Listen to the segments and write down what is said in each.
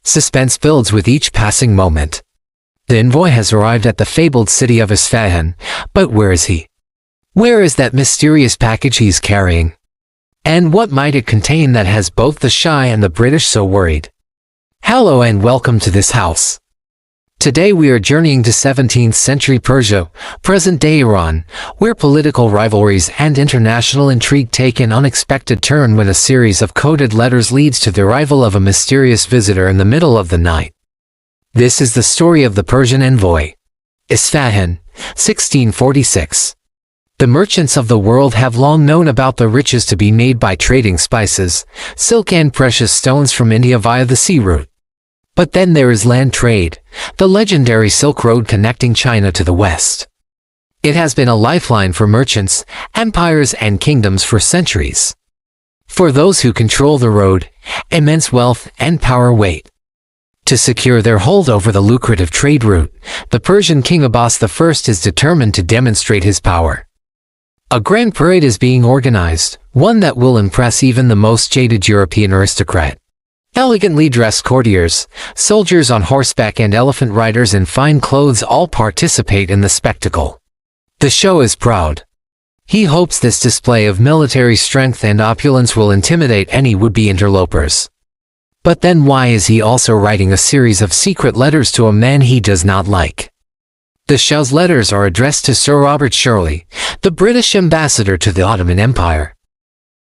Suspense builds with each passing moment. The envoy has arrived at the fabled city of Isfahan, but where is he? Where is that mysterious package he's carrying? And what might it contain that has both the Shah and the British so worried? Hello and welcome to this house. Today we are journeying to 17th century Persia, present-day Iran, where political rivalries and international intrigue take an unexpected turn when a series of coded letters leads to the arrival of a mysterious visitor in the middle of the night. This is the story of the Persian Envoy. Isfahan, 1646. The merchants of the world have long known about the riches to be made by trading spices, silk and precious stones from India via the sea route. But then there is land trade, the legendary Silk Road connecting China to the West. It has been a lifeline for merchants, empires and kingdoms for centuries. For those who control the road, immense wealth and power wait. To secure their hold over the lucrative trade route, the Persian king Abbas I is determined to demonstrate his power. A grand parade is being organized, one that will impress even the most jaded European aristocrat. Elegantly dressed courtiers, soldiers on horseback and elephant riders in fine clothes all participate in the spectacle. The show is proud. He hopes this display of military strength and opulence will intimidate any would-be interlopers. But then why is he also writing a series of secret letters to a man he does not like? The Shah's letters are addressed to Sir Robert Shirley, the British ambassador to the Ottoman Empire.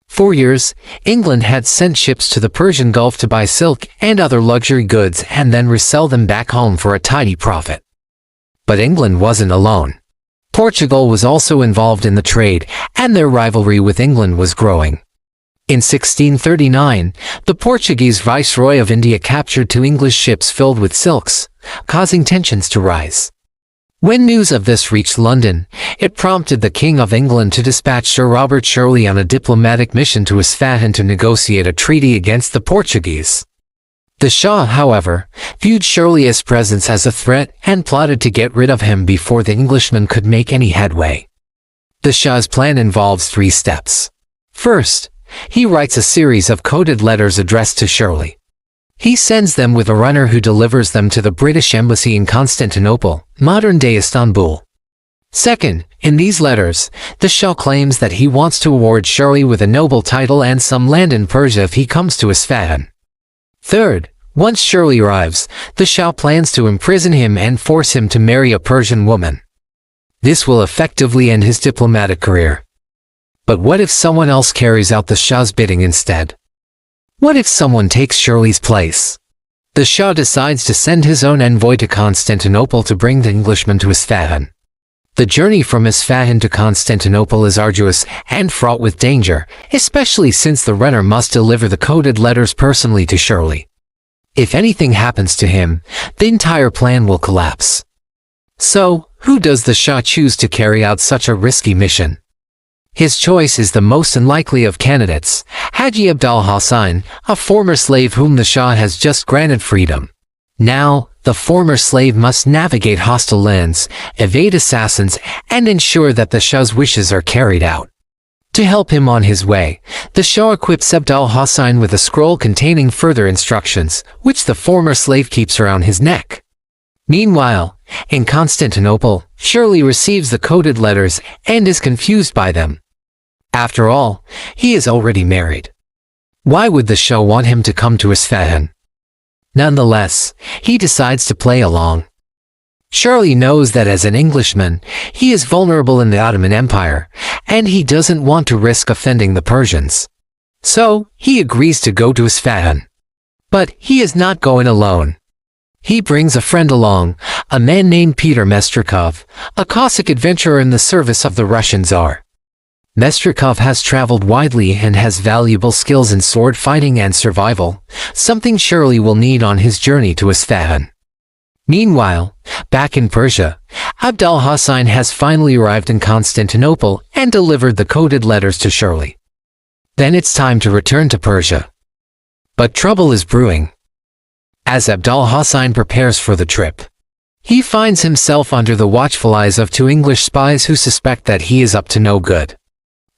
For years, England had sent ships to the Persian Gulf to buy silk and other luxury goods and then resell them back home for a tidy profit. But England wasn't alone. Portugal was also involved in the trade, and their rivalry with England was growing. In 1639, the Portuguese Viceroy of India captured 2 English ships filled with silks, causing tensions to rise. When news of this reached London, it prompted the King of England to dispatch Sir Robert Shirley on a diplomatic mission to Isfahan to negotiate a treaty against the Portuguese. The Shah, however, viewed Shirley's presence as a threat and plotted to get rid of him before the Englishman could make any headway. The Shah's plan involves 3 steps. First, he writes a series of coded letters addressed to Shirley. He sends them with a runner who delivers them to the British Embassy in Constantinople, modern-day Istanbul. Second, in these letters, the Shah claims that he wants to award Shirley with a noble title and some land in Persia if he comes to Isfahan. Third, once Shirley arrives, the Shah plans to imprison him and force him to marry a Persian woman. This will effectively end his diplomatic career. But what if someone else carries out the Shah's bidding instead? What if someone takes Shirley's place? The Shah decides to send his own envoy to Constantinople to bring the Englishman to Isfahan. The journey from Isfahan to Constantinople is arduous and fraught with danger, especially since the runner must deliver the coded letters personally to Shirley. If anything happens to him, the entire plan will collapse. So, who does the Shah choose to carry out such a risky mission? His choice is the most unlikely of candidates, Haji Abdal Hossain, a former slave whom the Shah has just granted freedom. Now, the former slave must navigate hostile lands, evade assassins, and ensure that the Shah's wishes are carried out. To help him on his way, the Shah equips Abdal Hossain with a scroll containing further instructions, which the former slave keeps around his neck. Meanwhile, in Constantinople, Shirley receives the coded letters and is confused by them. After all, he is already married. Why would the Shah want him to come to Isfahan? Nonetheless, he decides to play along. Shirley knows that as an Englishman, he is vulnerable in the Ottoman Empire, and he doesn't want to risk offending the Persians. So, he agrees to go to Isfahan. But he is not going alone. He brings a friend along, a man named Peter Mestrikov, a Cossack adventurer in the service of the Russian Tsar. Mestrikov has traveled widely and has valuable skills in sword fighting and survival, something Shirley will need on his journey to Isfahan. Meanwhile, back in Persia, Abdal Hossain has finally arrived in Constantinople and delivered the coded letters to Shirley. Then it's time to return to Persia. But trouble is brewing. As Abdal Hossain prepares for the trip, he finds himself under the watchful eyes of 2 English spies who suspect that he is up to no good.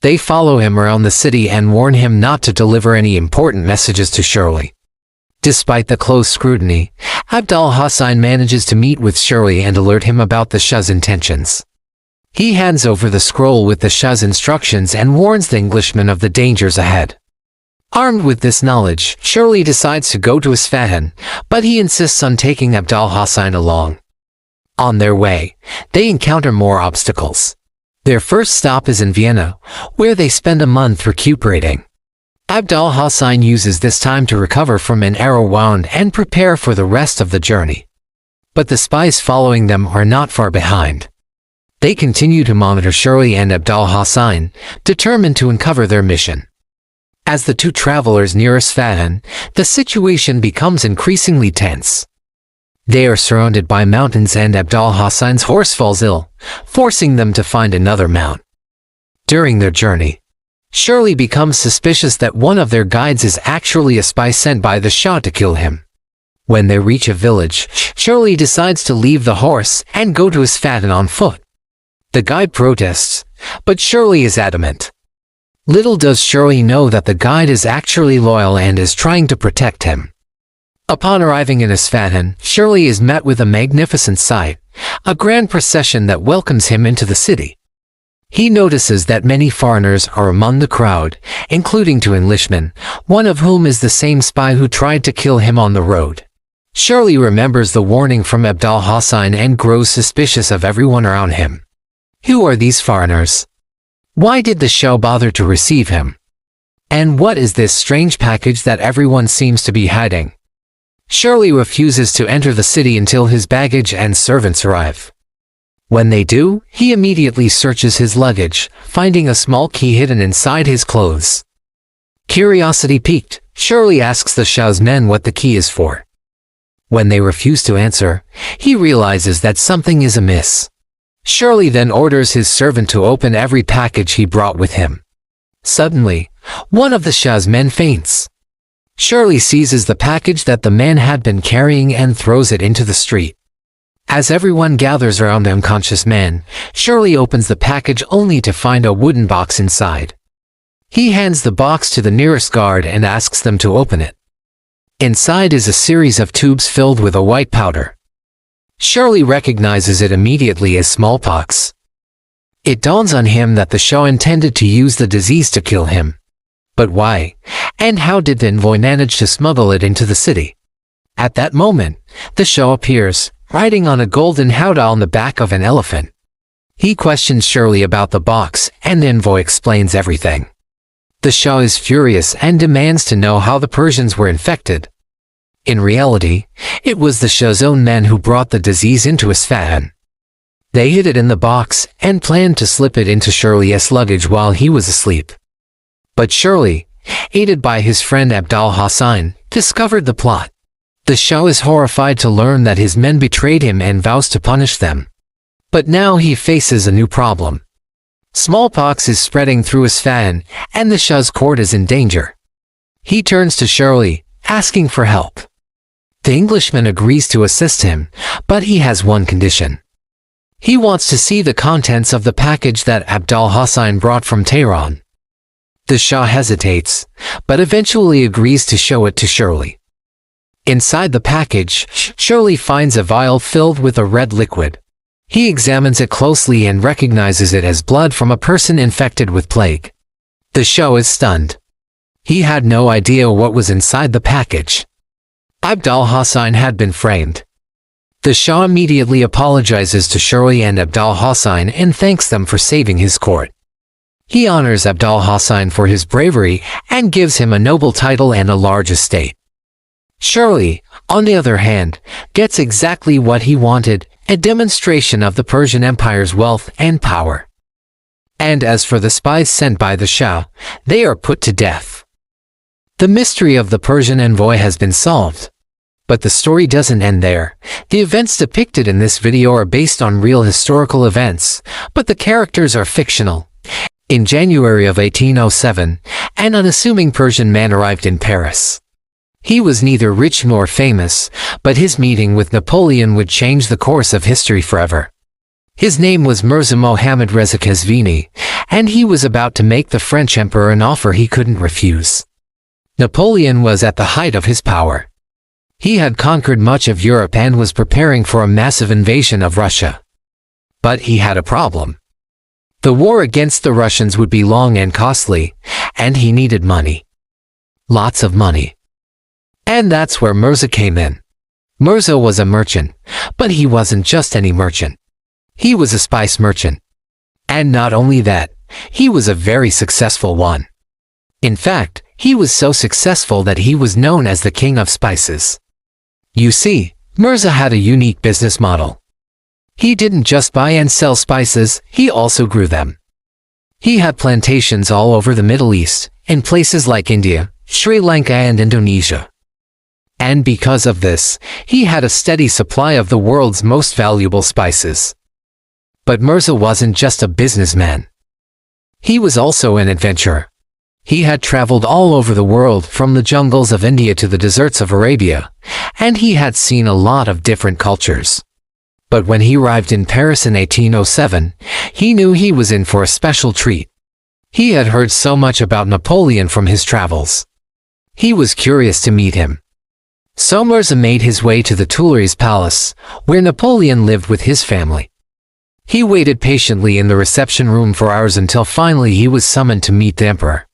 They follow him around the city and warn him not to deliver any important messages to Shirley. Despite the close scrutiny, Abdal-Hussein manages to meet with Shirley and alert him about the Shah's intentions. He hands over the scroll with the Shah's instructions and warns the Englishman of the dangers ahead. Armed with this knowledge, Shirley decides to go to Isfahan, but he insists on taking Abdal-Hussein along. On their way, they encounter more obstacles. Their first stop is in Vienna, where they spend a month recuperating. Abdal-Hussein uses this time to recover from an arrow wound and prepare for the rest of the journey. But the spies following them are not far behind. They continue to monitor Shirley and Abdal-Hussein, determined to uncover their mission. As the two travelers near Isfahan, the situation becomes increasingly tense. They are surrounded by mountains and Abdal-Hussein's horse falls ill, forcing them to find another mount. During their journey, Shirley becomes suspicious that one of their guides is actually a spy sent by the Shah to kill him. When they reach a village, Shirley decides to leave the horse and go to Isfahan on foot. The guide protests, but Shirley is adamant. Little does Shirley know that the guide is actually loyal and is trying to protect him. Upon arriving in Isfahan, Shirley is met with a magnificent sight, a grand procession that welcomes him into the city. He notices that many foreigners are among the crowd, including two Englishmen, one of whom is the same spy who tried to kill him on the road. Shirley remembers the warning from Abdal-Hussein and grows suspicious of everyone around him. Who are these foreigners? Why did the Shah bother to receive him? And what is this strange package that everyone seems to be hiding? Shirley refuses to enter the city until his baggage and servants arrive. When they do, he immediately searches his luggage, finding a small key hidden inside his clothes. Curiosity piqued, Shirley asks the Shah's men what the key is for. When they refuse to answer, he realizes that something is amiss. Shirley then orders his servant to open every package he brought with him. Suddenly, one of the Shah's men faints. Shirley seizes the package that the man had been carrying and throws it into the street. As everyone gathers around the unconscious man, Shirley opens the package only to find a wooden box inside. He hands the box to the nearest guard and asks them to open it. Inside is a series of tubes filled with a white powder. Shirley recognizes it immediately as smallpox. It dawns on him that the Shah intended to use the disease to kill him. But why? And how did the envoy manage to smuggle it into the city? At that moment, the Shah appears, riding on a golden howdah on the back of an elephant. He questions Shirley about the box, and the envoy explains everything. The Shah is furious and demands to know how the Persians were infected. In reality, it was the Shah's own men who brought the disease into Isfahan. They hid it in the box and planned to slip it into Shirley's luggage while he was asleep. But Shirley, aided by his friend Abdal-Hussein, discovered the plot. The Shah is horrified to learn that his men betrayed him and vows to punish them. But now he faces a new problem. Smallpox is spreading through Isfahan, and the Shah's court is in danger. He turns to Shirley, asking for help. The Englishman agrees to assist him, but he has one condition. He wants to see the contents of the package that Abdal-Hussein brought from Tehran. The Shah hesitates, but eventually agrees to show it to Shirley. Inside the package, Shirley finds a vial filled with a red liquid. He examines it closely and recognizes it as blood from a person infected with plague. The Shah is stunned. He had no idea what was inside the package. Abdal-Hussein had been framed. The Shah immediately apologizes to Shirley and Abdal-Hussein and thanks them for saving his court. He honors Abdal-Hussein for his bravery and gives him a noble title and a large estate. Shirley, on the other hand, gets exactly what he wanted, a demonstration of the Persian Empire's wealth and power. And as for the spies sent by the Shah, they are put to death. The mystery of the Persian envoy has been solved. But the story doesn't end there. The events depicted in this video are based on real historical events, but the characters are fictional. In January of 1807, an unassuming Persian man arrived in Paris. He was neither rich nor famous, but his meeting with Napoleon would change the course of history forever. His name was Mirza Mohammad Reza Kazvini, and he was about to make the French emperor an offer he couldn't refuse. Napoleon was at the height of his power. He had conquered much of Europe and was preparing for a massive invasion of Russia. But he had a problem. The war against the Russians would be long and costly, and he needed money. Lots of money. And that's where Mirza came in. Mirza was a merchant, but he wasn't just any merchant. He was a spice merchant. And not only that, he was a very successful one. In fact, he was so successful that he was known as the King of Spices. You see, Mirza had a unique business model. He didn't just buy and sell spices, he also grew them. He had plantations all over the Middle East, in places like India, Sri Lanka and Indonesia. And because of this, he had a steady supply of the world's most valuable spices. But Mirza wasn't just a businessman. He was also an adventurer. He had traveled all over the world, from the jungles of India to the deserts of Arabia, and he had seen a lot of different cultures. But when he arrived in Paris in 1807, he knew he was in for a special treat. He had heard so much about Napoleon from his travels. He was curious to meet him. So Mirza made his way to the Tuileries Palace, where Napoleon lived with his family. He waited patiently in the reception room for hours until finally he was summoned to meet the emperor.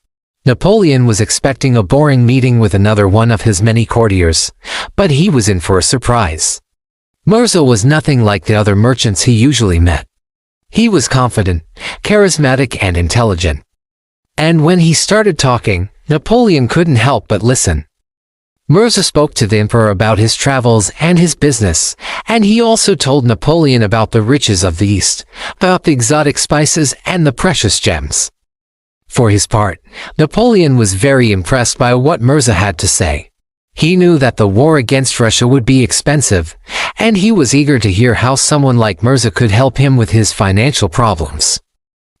Napoleon was expecting a boring meeting with another one of his many courtiers, but he was in for a surprise. Mirza was nothing like the other merchants he usually met. He was confident, charismatic and intelligent. And when he started talking, Napoleon couldn't help but listen. Mirza spoke to the emperor about his travels and his business, and he also told Napoleon about the riches of the East, about the exotic spices and the precious gems. For his part, Napoleon was very impressed by what Mirza had to say. He knew that the war against Russia would be expensive, and he was eager to hear how someone like Mirza could help him with his financial problems.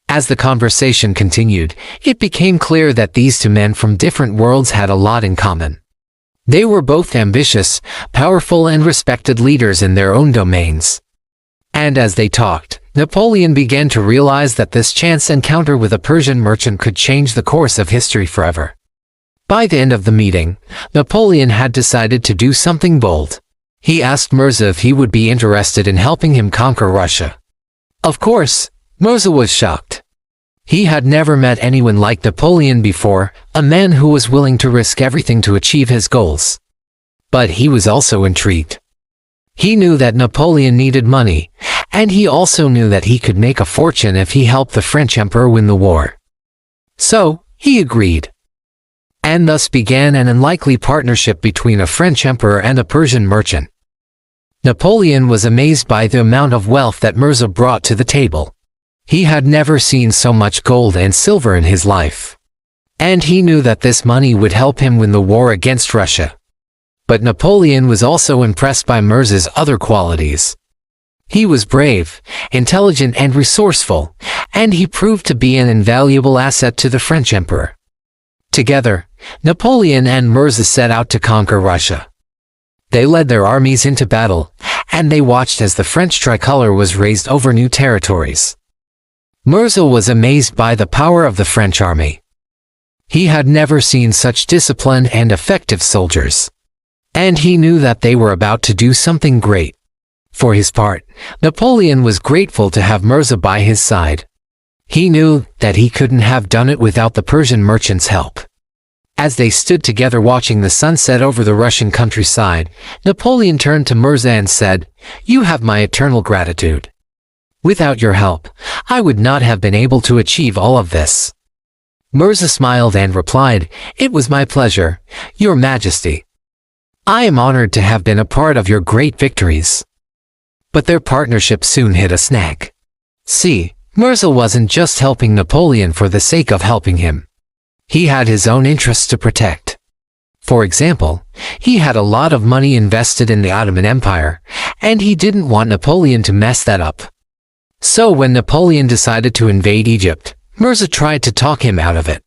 As the conversation continued, it became clear that these two men from different worlds had a lot in common. They were both ambitious, powerful and respected leaders in their own domains. And as they talked, Napoleon began to realize that this chance encounter with a Persian merchant could change the course of history forever. By the end of the meeting, Napoleon had decided to do something bold. He asked Mirza if he would be interested in helping him conquer Russia. Of course, Mirza was shocked. He had never met anyone like Napoleon before, a man who was willing to risk everything to achieve his goals. But he was also intrigued. He knew that Napoleon needed money, and he also knew that he could make a fortune if he helped the French emperor win the war. So, he agreed. And thus began an unlikely partnership between a French emperor and a Persian merchant. Napoleon was amazed by the amount of wealth that Mirza brought to the table. He had never seen so much gold and silver in his life. And he knew that this money would help him win the war against Russia. But Napoleon was also impressed by Mirza's other qualities. He was brave, intelligent and resourceful, and he proved to be an invaluable asset to the French emperor. Together, Napoleon and Mirza set out to conquer Russia. They led their armies into battle, and they watched as the French tricolor was raised over new territories. Mirza was amazed by the power of the French army. He had never seen such disciplined and effective soldiers. And he knew that they were about to do something great. For his part, Napoleon was grateful to have Mirza by his side. He knew that he couldn't have done it without the Persian merchant's help. As they stood together watching the sunset over the Russian countryside, Napoleon turned to Mirza and said, "You have my eternal gratitude. Without your help, I would not have been able to achieve all of this." Mirza smiled and replied, "It was my pleasure, Your Majesty. I am honored to have been a part of your great victories." But their partnership soon hit a snag. See, Mirza wasn't just helping Napoleon for the sake of helping him. He had his own interests to protect. For example, he had a lot of money invested in the Ottoman Empire, and he didn't want Napoleon to mess that up. So when Napoleon decided to invade Egypt, Mirza tried to talk him out of it.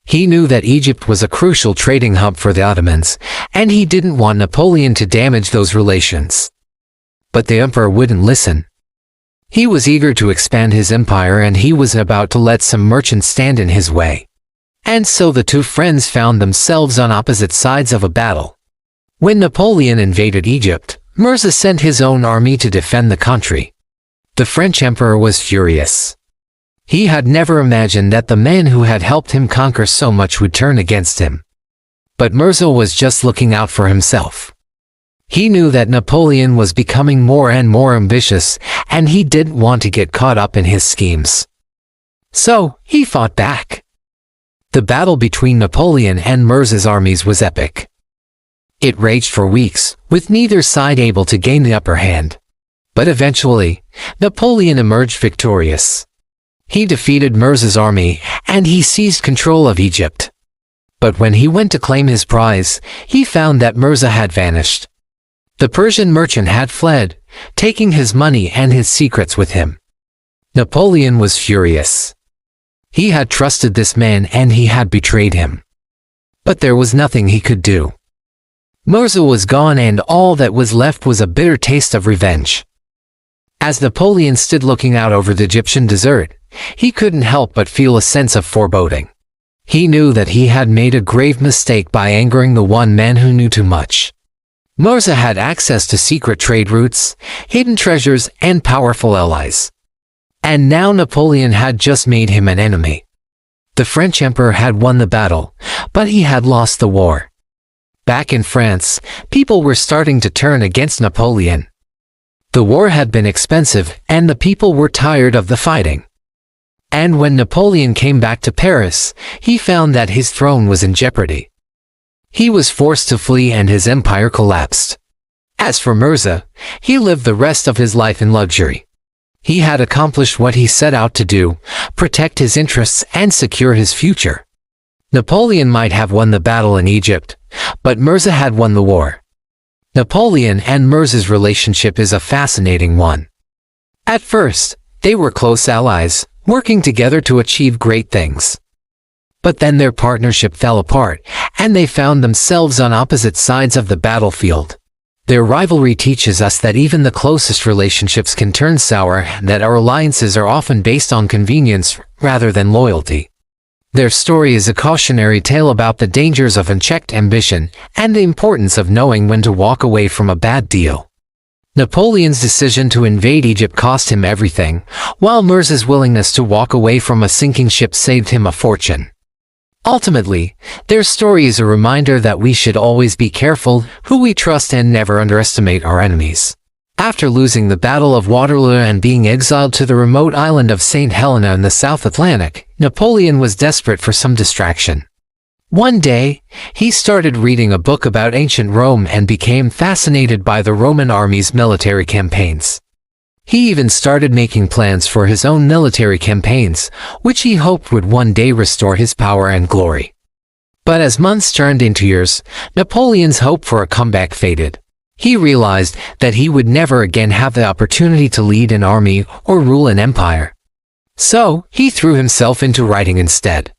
He knew that Egypt was a crucial trading hub for the Ottomans, and he didn't want Napoleon to damage those relations. But the emperor wouldn't listen. He was eager to expand his empire and he was about to let some merchants stand in his way. And so the two friends found themselves on opposite sides of a battle. When Napoleon invaded Egypt, Mirza sent his own army to defend the country. The French emperor was furious. He had never imagined that the man who had helped him conquer so much would turn against him. But Mirza was just looking out for himself. He knew that Napoleon was becoming more and more ambitious, and he didn't want to get caught up in his schemes. So, he fought back. The battle between Napoleon and Mirza's armies was epic. It raged for weeks, with neither side able to gain the upper hand. But eventually, Napoleon emerged victorious. He defeated Mirza's army, and he seized control of Egypt. But when he went to claim his prize, he found that Mirza had vanished. The Persian merchant had fled, taking his money and his secrets with him. Napoleon was furious. He had trusted this man and he had betrayed him. But there was nothing he could do. Mirza was gone and all that was left was a bitter taste of revenge. As Napoleon stood looking out over the Egyptian desert, he couldn't help but feel a sense of foreboding. He knew that he had made a grave mistake by angering the one man who knew too much. Mirza had access to secret trade routes, hidden treasures, and powerful allies. And now Napoleon had just made him an enemy. The French emperor had won the battle, but he had lost the war. Back in France, people were starting to turn against Napoleon. The war had been expensive, and the people were tired of the fighting. And when Napoleon came back to Paris, he found that his throne was in jeopardy. He was forced to flee and his empire collapsed. As for Mirza, he lived the rest of his life in luxury. He had accomplished what he set out to do, protect his interests and secure his future. Napoleon might have won the battle in Egypt, but Mirza had won the war. Napoleon and Mirza's relationship is a fascinating one. At first, they were close allies, working together to achieve great things. But then their partnership fell apart, and they found themselves on opposite sides of the battlefield. Their rivalry teaches us that even the closest relationships can turn sour and that our alliances are often based on convenience rather than loyalty. Their story is a cautionary tale about the dangers of unchecked ambition and the importance of knowing when to walk away from a bad deal. Napoleon's decision to invade Egypt cost him everything, while Mirza's willingness to walk away from a sinking ship saved him a fortune. Ultimately, their story is a reminder that we should always be careful who we trust and never underestimate our enemies. After losing the Battle of Waterloo and being exiled to the remote island of St. Helena in the South Atlantic, Napoleon was desperate for some distraction. One day, he started reading a book about ancient Rome and became fascinated by the Roman army's military campaigns. He even started making plans for his own military campaigns, which he hoped would one day restore his power and glory. But as months turned into years, Napoleon's hope for a comeback faded. He realized that he would never again have the opportunity to lead an army or rule an empire. So, he threw himself into writing instead.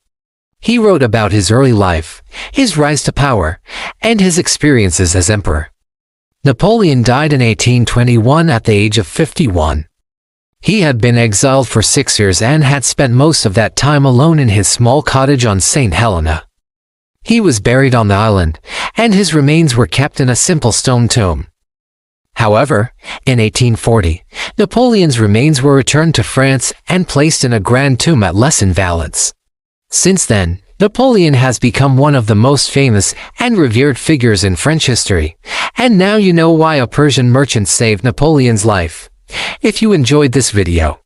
He wrote about his early life, his rise to power, and his experiences as emperor. Napoleon died in 1821 at the age of 51. He had been exiled for 6 years and had spent most of that time alone in his small cottage on St. Helena. He was buried on the island, and his remains were kept in a simple stone tomb. However, in 1840, Napoleon's remains were returned to France and placed in a grand tomb at Les Invalides. Since then, Napoleon has become one of the most famous and revered figures in French history, and now you know why a Persian merchant saved Napoleon's life. If you enjoyed this video,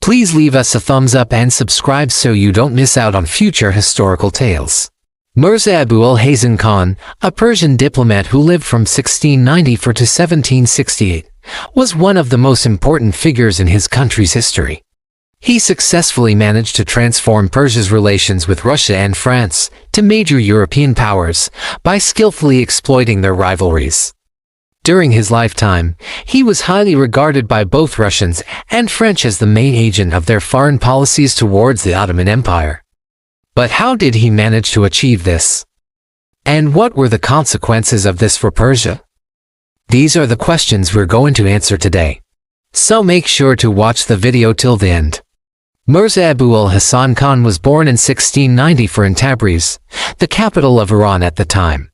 please leave us a thumbs up and subscribe so you don't miss out on future historical tales. Mirza Abu al-Hasan Khan, a Persian diplomat who lived from 1694 to 1768, was one of the most important figures in his country's history. He successfully managed to transform Persia's relations with Russia and France to major European powers by skillfully exploiting their rivalries. During his lifetime, he was highly regarded by both Russians and French as the main agent of their foreign policies towards the Ottoman Empire. But how did he manage to achieve this? And what were the consequences of this for Persia? These are the questions we're going to answer today. So make sure to watch the video till the end. Mirza Abu al-Hasan Khan was born in 1694 in Tabriz, the capital of Iran at the time.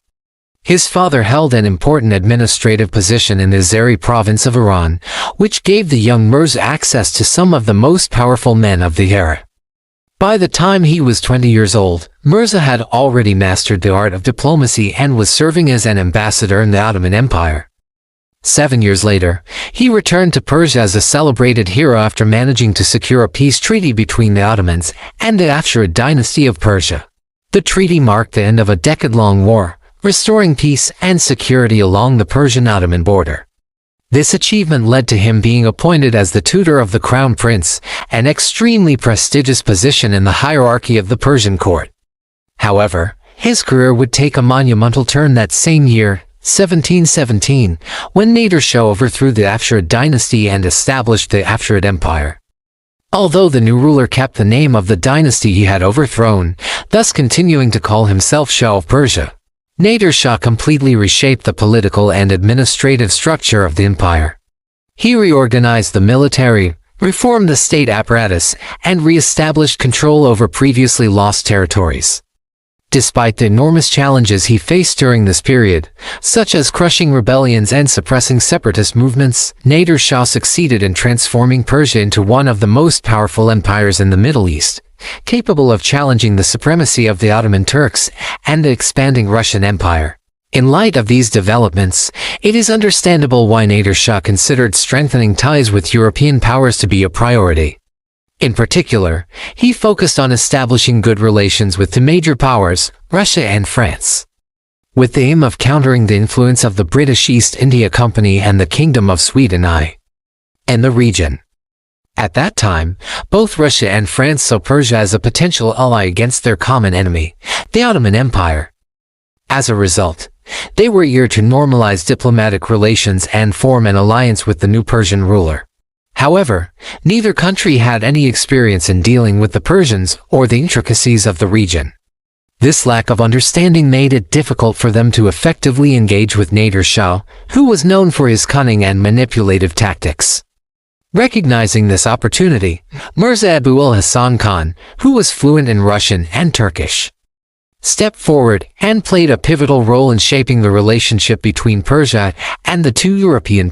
His father held an important administrative position in the Azeri province of Iran, which gave the young Mirza access to some of the most powerful men of the era. By the time he was 20 years old, Mirza had already mastered the art of diplomacy and was serving as an ambassador in the Ottoman Empire. 7 years later, he returned to Persia as a celebrated hero after managing to secure a peace treaty between the Ottomans and the Afsharid dynasty of Persia. The treaty marked the end of a decade-long war, restoring peace and security along the Persian-Ottoman border. This achievement led to him being appointed as the tutor of the crown prince, an extremely prestigious position in the hierarchy of the Persian court. However, his career would take a monumental turn that same year, 1717, when Nader Shah overthrew the Afsharid dynasty and established the Afsharid Empire. Although the new ruler kept the name of the dynasty he had overthrown, thus continuing to call himself Shah of Persia, Nader Shah completely reshaped the political and administrative structure of the empire. He reorganized the military, reformed the state apparatus, and re-established control over previously lost territories. Despite the enormous challenges he faced during this period, such as crushing rebellions and suppressing separatist movements, Nader Shah succeeded in transforming Persia into one of the most powerful empires in the Middle East, capable of challenging the supremacy of the Ottoman Turks and the expanding Russian Empire. In light of these developments, it is understandable why Nader Shah considered strengthening ties with European powers to be a priority. In particular, he focused on establishing good relations with the major powers, Russia and France, with the aim of countering the influence of the British East India Company and the Kingdom of Sweden and the region. At that time, both Russia and France saw Persia as a potential ally against their common enemy, the Ottoman Empire. As a result, they were eager to normalize diplomatic relations and form an alliance with the new Persian ruler. However, neither country had any experience in dealing with the Persians or the intricacies of the region. This lack of understanding made it difficult for them to effectively engage with Nader Shah, who was known for his cunning and manipulative tactics. Recognizing this opportunity, Mirza Abu al-Hasan Khan, who was fluent in Russian and Turkish, stepped forward and played a pivotal role in shaping the relationship between Persia and the two European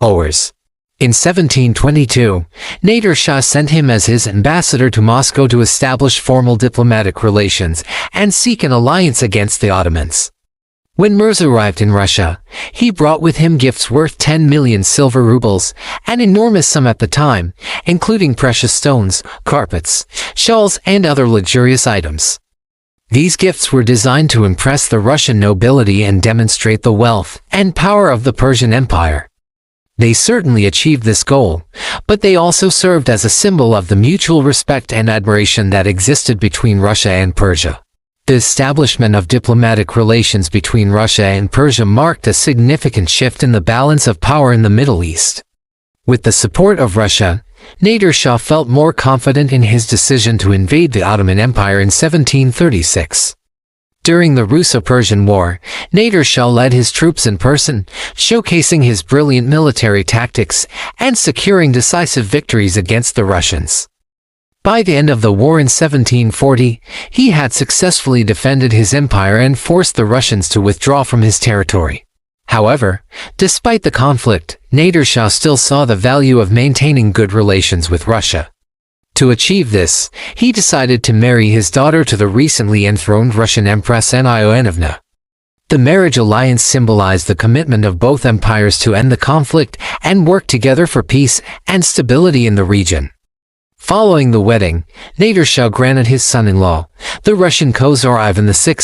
powers. In 1722, Nader Shah sent him as his ambassador to Moscow to establish formal diplomatic relations and seek an alliance against the Ottomans. When Mirza arrived in Russia, he brought with him gifts worth 10 million silver rubles, an enormous sum at the time, including precious stones, carpets, shawls, and other luxurious items. These gifts were designed to impress the Russian nobility and demonstrate the wealth and power of the Persian Empire. They certainly achieved this goal, but they also served as a symbol of the mutual respect and admiration that existed between Russia and Persia. The establishment of diplomatic relations between Russia and Persia marked a significant shift in the balance of power in the Middle East. With the support of Russia, Nader Shah felt more confident in his decision to invade the Ottoman Empire in 1736. During the Russo-Persian War, Nader Shah led his troops in person, showcasing his brilliant military tactics and securing decisive victories against the Russians. By the end of the war in 1740, he had successfully defended his empire and forced the Russians to withdraw from his territory. However, despite the conflict, Nader Shah still saw the value of maintaining good relations with Russia. To achieve this, he decided to marry his daughter to the recently enthroned Russian Empress Ivanovna. The marriage alliance symbolized the commitment of both empires to end the conflict and work together for peace and stability in the region. Following the wedding, Nader Shah granted his son-in-law, the Russian Khosrow Ivan VI,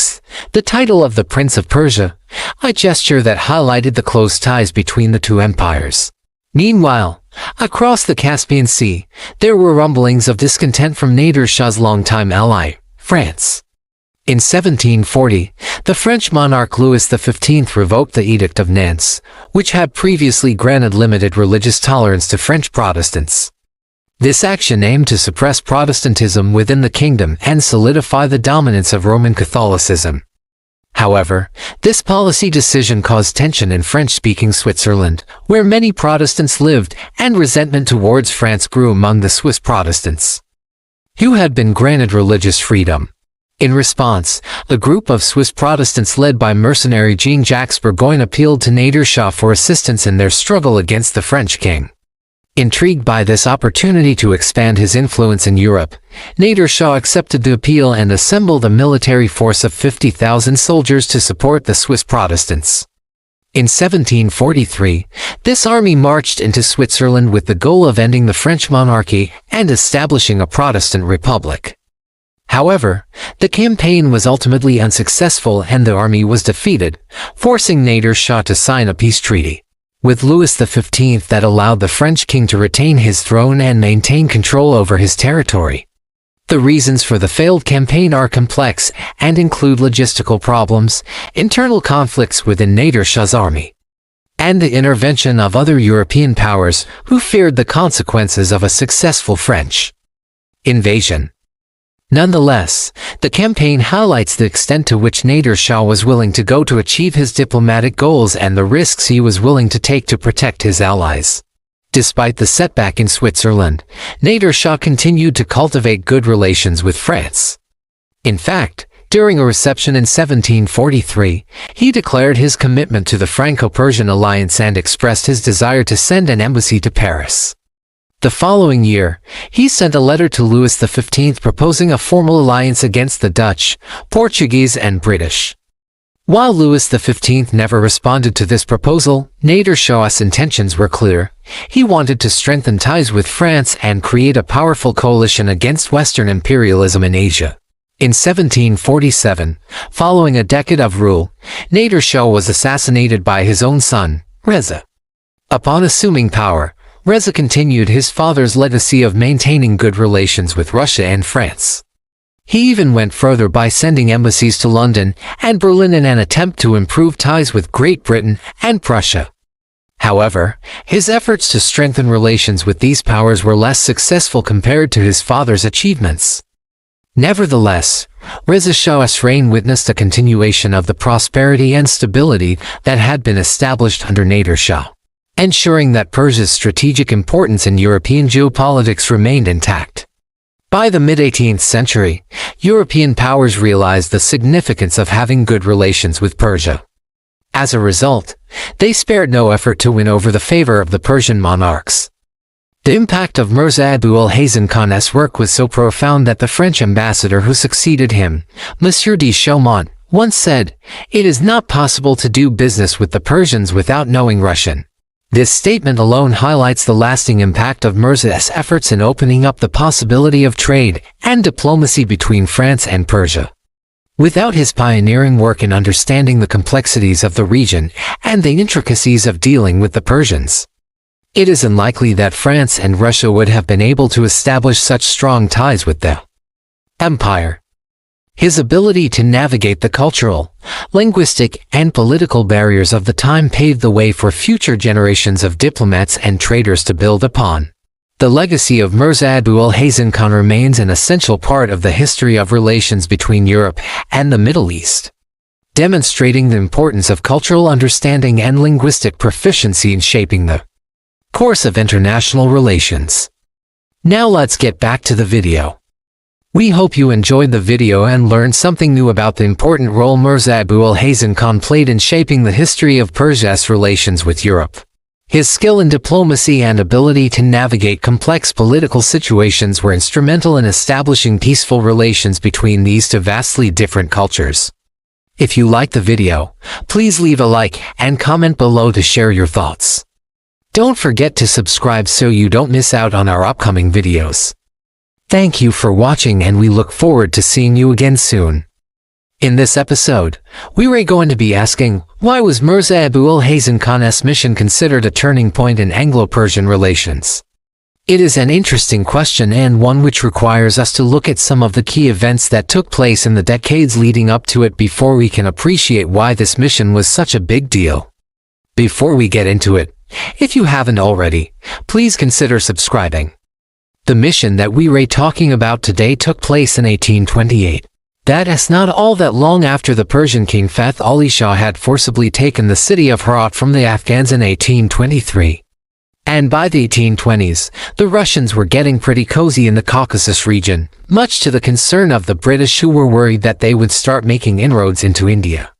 the title of the Prince of Persia, a gesture that highlighted the close ties between the two empires. Meanwhile, across the Caspian Sea, there were rumblings of discontent from Nader Shah's longtime ally, France. In 1740, the French monarch Louis XV revoked the Edict of Nantes, which had previously granted limited religious tolerance to French Protestants. This action aimed to suppress Protestantism within the kingdom and solidify the dominance of Roman Catholicism. However, this policy decision caused tension in French-speaking Switzerland, where many Protestants lived, and resentment towards France grew among the Swiss Protestants, who had been granted religious freedom. In response, a group of Swiss Protestants led by mercenary Jean-Jacques Burgoyne appealed to Nader Shah for assistance in their struggle against the French king. Intrigued by this opportunity to expand his influence in Europe, Nader Shah accepted the appeal and assembled a military force of 50,000 soldiers to support the Swiss Protestants. In 1743, this army marched into Switzerland with the goal of ending the French monarchy and establishing a Protestant republic. However, the campaign was ultimately unsuccessful and the army was defeated, forcing Nader Shah to sign a peace treaty with Louis XV that allowed the French king to retain his throne and maintain control over his territory. The reasons for the failed campaign are complex and include logistical problems, internal conflicts within Nader Shah's army, and the intervention of other European powers who feared the consequences of a successful French invasion. Nonetheless, the campaign highlights the extent to which Nader Shah was willing to go to achieve his diplomatic goals and the risks he was willing to take to protect his allies. Despite the setback in Switzerland, Nader Shah continued to cultivate good relations with France. In fact, during a reception in 1743, he declared his commitment to the Franco-Persian alliance and expressed his desire to send an embassy to Paris. The following year, he sent a letter to Louis XV proposing a formal alliance against the Dutch, Portuguese and British. While Louis XV never responded to this proposal, Nader Shah's intentions were clear. He wanted to strengthen ties with France and create a powerful coalition against Western imperialism in Asia. In 1747, following a decade of rule, Nader Shah was assassinated by his own son, Reza. Upon assuming power, Reza continued his father's legacy of maintaining good relations with Russia and France. He even went further by sending embassies to London and Berlin in an attempt to improve ties with Great Britain and Prussia. However, his efforts to strengthen relations with these powers were less successful compared to his father's achievements. Nevertheless, Reza Shah's reign witnessed a continuation of the prosperity and stability that had been established under Nader Shah, ensuring that Persia's strategic importance in European geopolitics remained intact. By the mid-18th century, European powers realized the significance of having good relations with Persia. As a result, they spared no effort to win over the favor of the Persian monarchs. The impact of Mirza Abu al-Hasan Khan's work was so profound that the French ambassador who succeeded him, Monsieur de Chaumont, once said, "It is not possible to do business with the Persians without knowing Russian." This statement alone highlights the lasting impact of Mirza's efforts in opening up the possibility of trade and diplomacy between France and Persia. Without his pioneering work in understanding the complexities of the region and the intricacies of dealing with the Persians, it is unlikely that France and Russia would have been able to establish such strong ties with the empire. His ability to navigate the cultural, linguistic, and political barriers of the time paved the way for future generations of diplomats and traders to build upon. The legacy of Mirza Abu al-Hasan Khan remains an essential part of the history of relations between Europe and the Middle East, demonstrating the importance of cultural understanding and linguistic proficiency in shaping the course of international relations. Now let's get back to the video. We hope you enjoyed the video and learned something new about the important role Mirza Abu al-Hasan Khan played in shaping the history of Persia's relations with Europe. His skill in diplomacy and ability to navigate complex political situations were instrumental in establishing peaceful relations between these two vastly different cultures. If you liked the video, please leave a like and comment below to share your thoughts. Don't forget to subscribe so you don't miss out on our upcoming videos. Thank you for watching and we look forward to seeing you again soon. In this episode, we are going to be asking, why was Mirza Abu al-Hasan Khan's mission considered a turning point in Anglo-Persian relations? It is an interesting question and one which requires us to look at some of the key events that took place in the decades leading up to it before we can appreciate why this mission was such a big deal. Before we get into it, if you haven't already, please consider subscribing. The mission that we are talking about today took place in 1828. That is not all that long after the Persian king Fath Ali Shah had forcibly taken the city of Herat from the Afghans in 1823. And by the 1820s, the Russians were getting pretty cozy in the Caucasus region, much to the concern of the British, who were worried that they would start making inroads into India,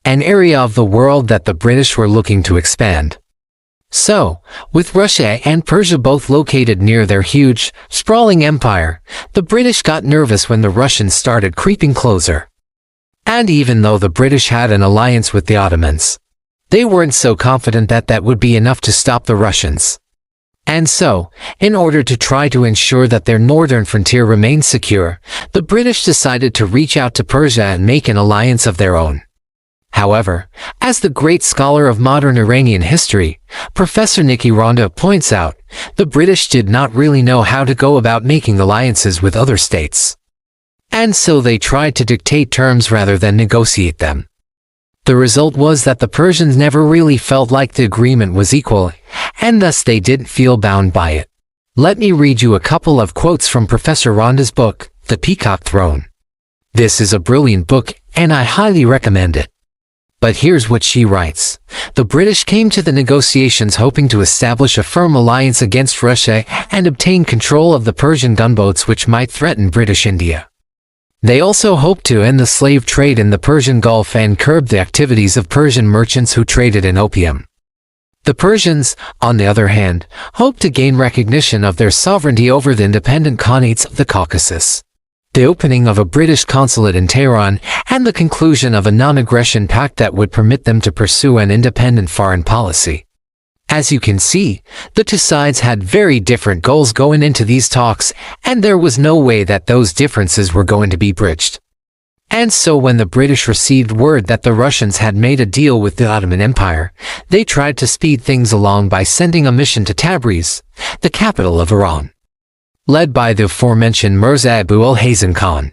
an area of the world that the British were looking to expand. So, with Russia and Persia both located near their huge, sprawling empire, the British got nervous when the Russians started creeping closer. And even though the British had an alliance with the Ottomans, they weren't so confident that that would be enough to stop the Russians. And so, in order to try to ensure that their northern frontier remained secure, the British decided to reach out to Persia and make an alliance of their own. However, as the great scholar of modern Iranian history, Professor Nikki Ronda points out, the British did not really know how to go about making alliances with other states. And so they tried to dictate terms rather than negotiate them. The result was that the Persians never really felt like the agreement was equal, and thus they didn't feel bound by it. Let me read you a couple of quotes from Professor Ronda's book, The Peacock Throne. This is a brilliant book, and I highly recommend it. But here's what she writes. The British came to the negotiations hoping to establish a firm alliance against Russia and obtain control of the Persian gunboats which might threaten British India. They also hoped to end the slave trade in the Persian Gulf and curb the activities of Persian merchants who traded in opium. The Persians, on the other hand, hoped to gain recognition of their sovereignty over the independent khanates of the Caucasus, the opening of a British consulate in Tehran, and the conclusion of a non-aggression pact that would permit them to pursue an independent foreign policy. As you can see, the two sides had very different goals going into these talks, and there was no way that those differences were going to be bridged. And so when the British received word that the Russians had made a deal with the Ottoman Empire, they tried to speed things along by sending a mission to Tabriz, the capital of Iran, led by the aforementioned Mirza Abu al-Hasan Khan.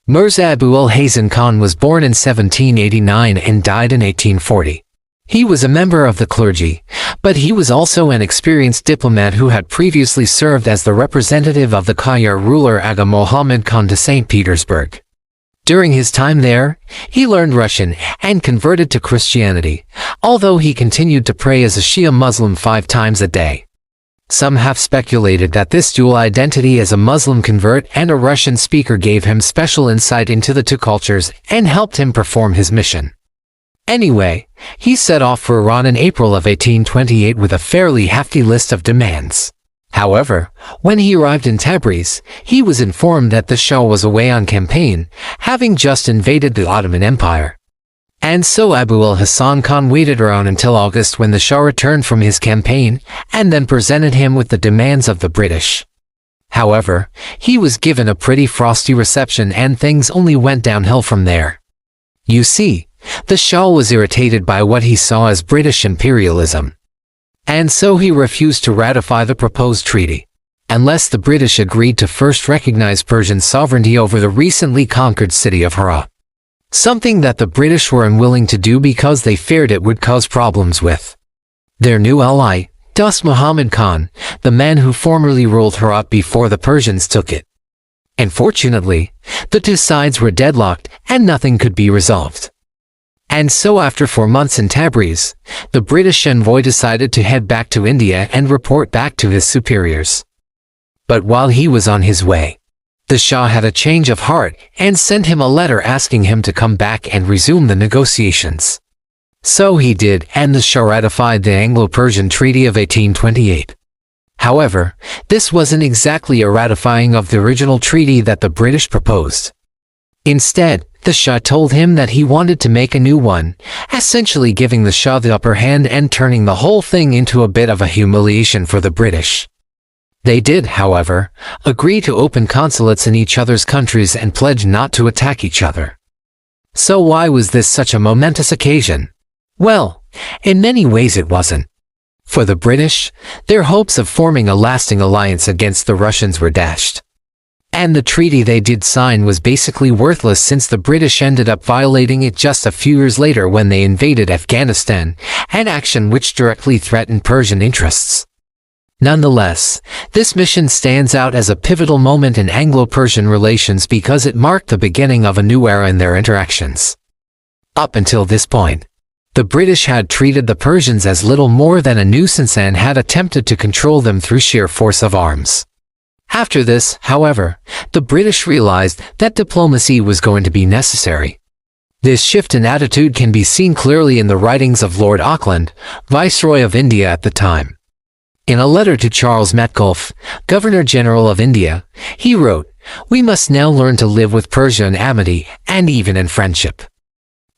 Mirza Abu al-Hasan Khan was born in 1789 and died in 1840. He was a member of the clergy, but he was also an experienced diplomat who had previously served as the representative of the Qajar ruler Aga Mohammed Khan to St. Petersburg. During his time there, he learned Russian and converted to Christianity, although he continued to pray as a Shia Muslim 5 times a day. Some have speculated that this dual identity as a Muslim convert and a Russian speaker gave him special insight into the two cultures and helped him perform his mission. Anyway, he set off for Iran in April of 1828 with a fairly hefty list of demands. However, when he arrived in Tabriz, he was informed that the Shah was away on campaign, having just invaded the Ottoman Empire. And so Abu al-Hasan Khan waited around until August when the Shah returned from his campaign, and then presented him with the demands of the British. However, he was given a pretty frosty reception and things only went downhill from there. You see, the Shah was irritated by what he saw as British imperialism. And so he refused to ratify the proposed treaty, unless the British agreed to first recognize Persian sovereignty over the recently conquered city of Herat. Something that the British were unwilling to do because they feared it would cause problems with their new ally, Dost Muhammad Khan, the man who formerly ruled Herat before the Persians took it. Unfortunately, the two sides were deadlocked and nothing could be resolved. And so after 4 months in Tabriz, the British envoy decided to head back to India and report back to his superiors. But while he was on his way, the Shah had a change of heart and sent him a letter asking him to come back and resume the negotiations. So he did, and the Shah ratified the Anglo-Persian Treaty of 1828. However, this wasn't exactly a ratifying of the original treaty that the British proposed. Instead, the Shah told him that he wanted to make a new one, essentially giving the Shah the upper hand and turning the whole thing into a bit of a humiliation for the British. They did, however, agree to open consulates in each other's countries and pledge not to attack each other. So why was this such a momentous occasion? Well, in many ways it wasn't. For the British, their hopes of forming a lasting alliance against the Russians were dashed. And the treaty they did sign was basically worthless since the British ended up violating it just a few years later when they invaded Afghanistan, an action which directly threatened Persian interests. Nonetheless, this mission stands out as a pivotal moment in Anglo-Persian relations because it marked the beginning of a new era in their interactions. Up until this point, The British had treated the Persians as little more than a nuisance and had attempted to control them through sheer force of arms. After this, however, the British realized that diplomacy was going to be necessary. This shift in attitude can be seen clearly in the writings of Lord Auckland, Viceroy of India at the time. In a letter to Charles Metcalfe, Governor-General of India, he wrote, "We must now learn to live with Persia in amity and even in friendship,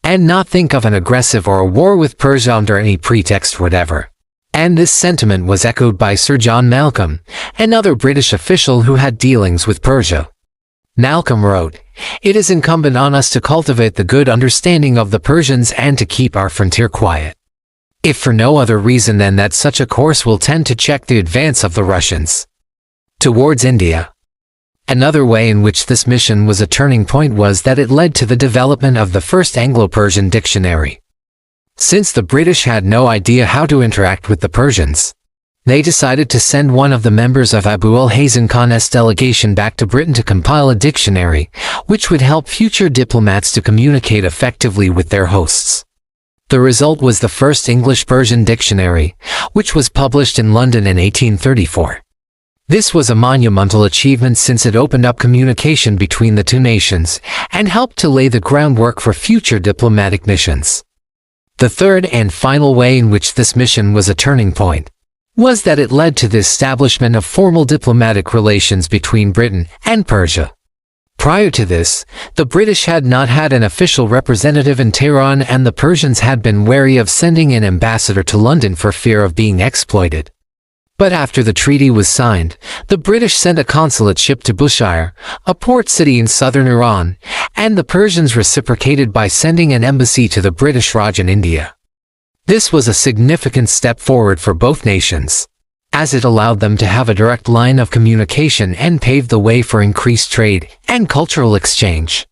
and not think of an aggressive or a war with Persia under any pretext whatever." And this sentiment was echoed by Sir John Malcolm, another British official who had dealings with Persia. Malcolm wrote, "It is incumbent on us to cultivate the good understanding of the Persians and to keep our frontier quiet, if for no other reason than that such a course will tend to check the advance of the Russians towards India." Another way in which this mission was a turning point was that it led to the development of the first Anglo-Persian dictionary. Since the British had no idea how to interact with the Persians, they decided to send one of the members of Abu al-Hasan Khan's delegation back to Britain to compile a dictionary, which would help future diplomats to communicate effectively with their hosts. The result was the first English-Persian dictionary, which was published in London in 1834. This was a monumental achievement since it opened up communication between the two nations and helped to lay the groundwork for future diplomatic missions. The third and final way in which this mission was a turning point was that it led to the establishment of formal diplomatic relations between Britain and Persia. Prior to this, the British had not had an official representative in Tehran, and the Persians had been wary of sending an ambassador to London for fear of being exploited. But after the treaty was signed, the British sent a consulate ship to Bushehr, a port city in southern Iran, and the Persians reciprocated by sending an embassy to the British Raj in India. This was a significant step forward for both nations, as it allowed them to have a direct line of communication and paved the way for increased trade and cultural exchange.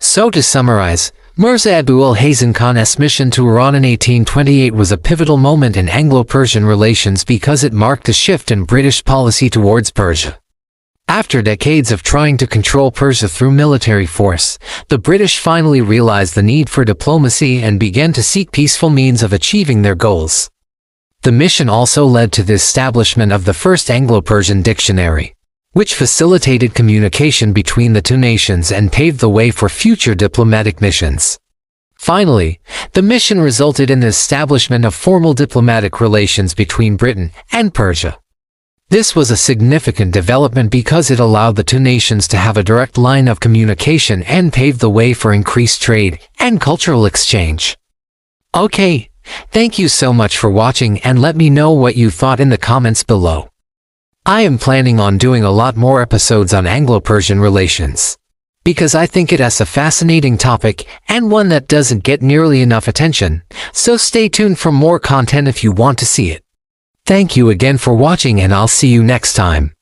So to summarize, Mirza Abu al-Hasan Khan's mission to Iran in 1828 was a pivotal moment in Anglo-Persian relations because it marked a shift in British policy towards Persia. After decades of trying to control Persia through military force, the British finally realized the need for diplomacy and began to seek peaceful means of achieving their goals. The mission also led to the establishment of the first Anglo-Persian dictionary, which facilitated communication between the two nations and paved the way for future diplomatic missions. Finally, the mission resulted in the establishment of formal diplomatic relations between Britain and Persia. This was a significant development because it allowed the two nations to have a direct line of communication and paved the way for increased trade and cultural exchange. Okay, thank you so much for watching, and let me know what you thought in the comments below. I am planning on doing a lot more episodes on Anglo-Persian relations, because I think it has a fascinating topic and one that doesn't get nearly enough attention, so stay tuned for more content if you want to see it. Thank you again for watching, and I'll see you next time.